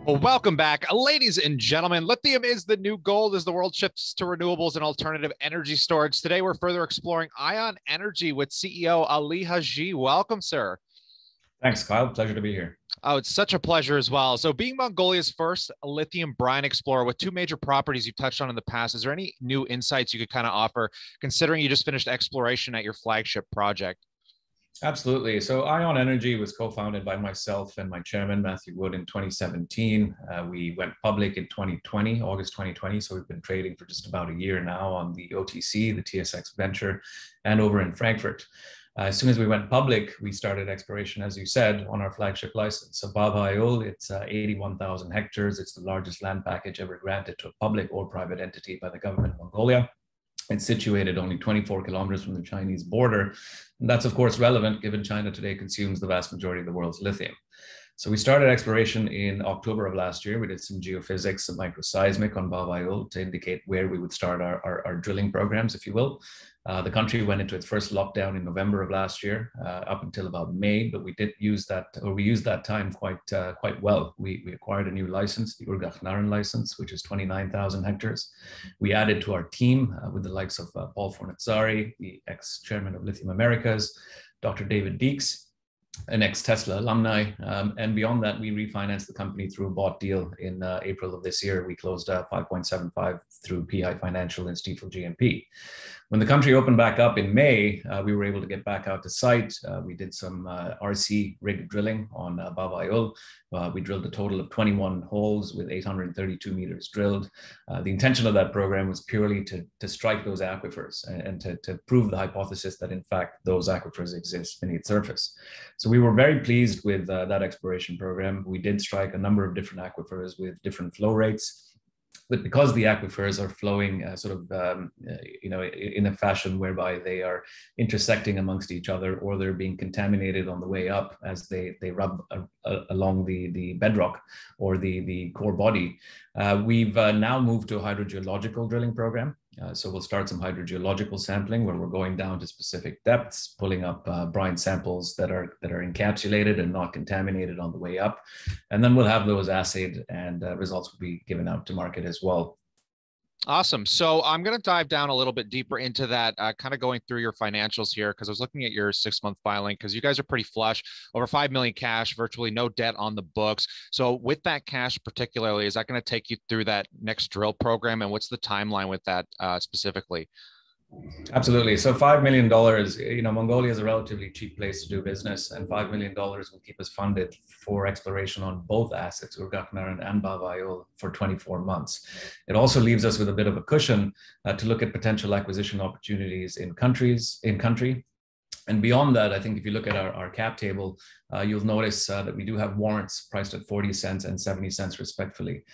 Well, welcome back, ladies and gentlemen. Lithium is the new gold as the world shifts to renewables and alternative energy storage. Today, we're further exploring ion energy with CEO Ali Haji. Welcome, sir. Thanks, Kyle. Pleasure to be here. Oh, it's such a pleasure as well. So, being Mongolia's first lithium brine explorer with two major properties you've touched on in the past, is there any new insights you could kind of offer, considering you just finished exploration at your flagship project? Absolutely. So Ion Energy was co-founded by myself and my chairman, Matthew Wood, in 2017. We went public in 2020, August 2020. So we've been trading for just about a year now on the OTC, the TSX Venture, and over in Frankfurt. As soon as we went public, we started exploration, as you said, on our flagship license. So Bava Ayol, it's 81,000 hectares. It's the largest land package ever granted to a public or private entity by the government of Mongolia. It's situated only 24 kilometers from the Chinese border. And that's, of course, relevant given China today consumes the vast majority of the world's lithium. So we started exploration in October of last year. We did some geophysics, some microseismic on Bava Ayol to indicate where we would start our drilling programs, if you will. The country went into its first lockdown in November of last year, up until about May, but we used that time quite well. We acquired a new license, the Urgach-Naran license, which is 29,000 hectares. We added to our team with the likes of Paul Fornazzari, the ex-chairman of Lithium Americas, Dr. David Deeks, an ex-Tesla alumni. And beyond that, we refinanced the company through a bought deal in April of this year. We closed 5.75 through PI Financial and Stifel GMP. When the country opened back up in May, we were able to get back out to site. We did some RC rig drilling on Bava Ayol. We drilled a total of 21 holes with 832 meters drilled. The intention of that program was purely to strike those aquifers and to prove the hypothesis that, in fact, those aquifers exist beneath surface. So we were very pleased with that exploration program. We did strike a number of different aquifers with different flow rates. But because the aquifers are flowing in a fashion whereby they are intersecting amongst each other, or they're being contaminated on the way up as they rub along the bedrock or the core body, we've now moved to a hydrogeological drilling program. So we'll start some hydrogeological sampling where we're going down to specific depths, pulling up brine samples that are encapsulated and not contaminated on the way up. And then we'll have those assayed and results will be given out to market as well. Awesome. So I'm going to dive down a little bit deeper into that, kind of going through your financials here, because I was looking at your 6-month filing, because you guys are pretty flush, over 5 million cash, virtually no debt on the books. So with that cash particularly, is that going to take you through that next drill program? And what's the timeline with that specifically? Absolutely. So $5 million, Mongolia is a relatively cheap place to do business, and $5 million will keep us funded for exploration on both assets, Urgach-Naran and Bava Ayol, for 24 months. It also leaves us with a bit of a cushion to look at potential acquisition opportunities in country. And beyond that, I think if you look at our cap table, you'll notice that we do have warrants priced at 40 cents and 70 cents respectively.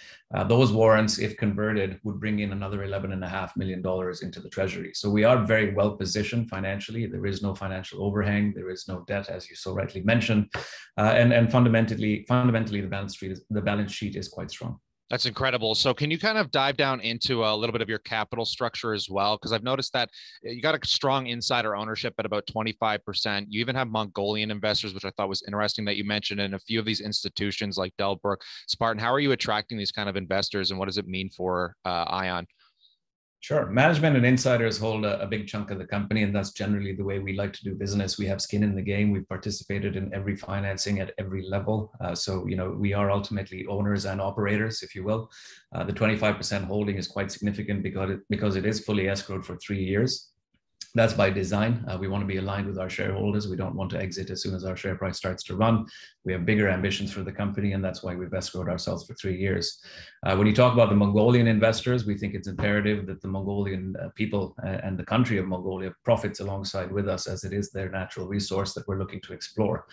Those warrants, if converted, would bring in another $11.5 million into the treasury. So we are very well positioned financially. There is no financial overhang. There is no debt, as you so rightly mentioned. And fundamentally, the balance sheet is quite strong. That's incredible. So can you kind of dive down into a little bit of your capital structure as well? Because I've noticed that you got a strong insider ownership at about 25%. You even have Mongolian investors, which I thought was interesting that you mentioned, and a few of these institutions like Delbrook, Spartan. How are you attracting these kind of investors, and what does it mean for Ion? Sure. Management and insiders hold a big chunk of the company, and that's generally the way we like to do business. We have skin in the game. We've participated in every financing at every level. So, we are ultimately owners and operators, if you will. The 25% holding is quite significant because it is fully escrowed for 3 years. That's by design. We want to be aligned with our shareholders. We don't want to exit as soon as our share price starts to run. We have bigger ambitions for the company, and that's why we've escrowed ourselves for 3 years. When you talk about the Mongolian investors, we think it's imperative that the Mongolian people and the country of Mongolia profits alongside with us, as it is their natural resource that we're looking to explore.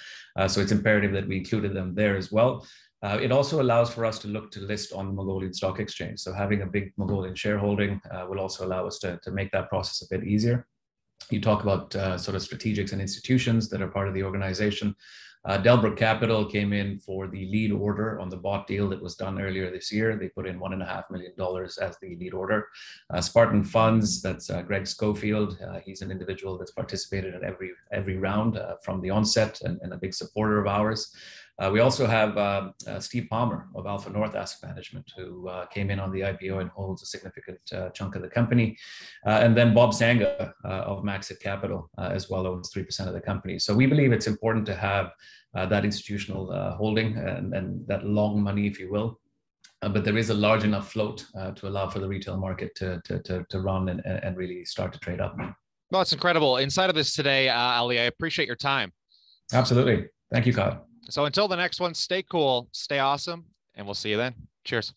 So it's imperative that we included them there as well. It also allows for us to look to list on the Mongolian Stock Exchange. So having a big Mongolian shareholding will also allow us to make that process a bit easier. You talk about sort of strategics and institutions that are part of the organization. Delbrook Capital came in for the lead order on the bought deal that was done earlier this year. They put in $1.5 million as the lead order. Spartan Funds, that's Greg Schofield. He's an individual that's participated in every round from the onset and a big supporter of ours. We also have Steve Palmer of Alpha North Asset Management, who came in on the IPO and holds a significant chunk of the company. And then Bob Sanga of Maxit Capital as well owns 3% of the company. So we believe it's important to have that institutional holding and that long money, if you will. But there is a large enough float to allow for the retail market to run and really start to trade up. Well, it's incredible. Inside of this today, Ali, I appreciate your time. Absolutely. Thank you, Kyle. So until the next one, stay cool, stay awesome, and we'll see you then. Cheers.